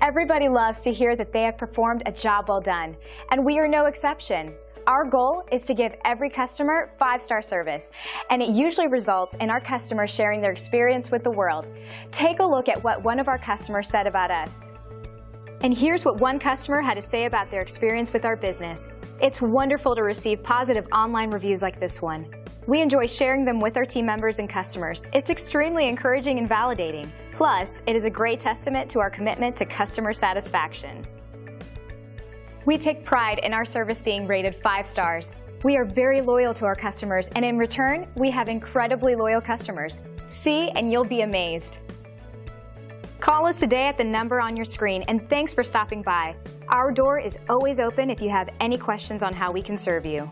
Everybody loves to hear that they have performed a job well done, and we are no exception. Our goal is to give every customer 5-star service, and it usually results in our customers sharing their experience with the world. Take a look at what one of our customers said about us. And here's what one customer had to say about their experience with our business. It's wonderful to receive positive online reviews like this one. We enjoy sharing them with our team members and customers. It's extremely encouraging and validating. Plus, it is a great testament to our commitment to customer satisfaction. We take pride in our service being rated 5 stars. We are very loyal to our customers, and in return, we have incredibly loyal customers. See, and you'll be amazed. Call us today at the number on your screen, and thanks for stopping by. Our door is always open if you have any questions on how we can serve you.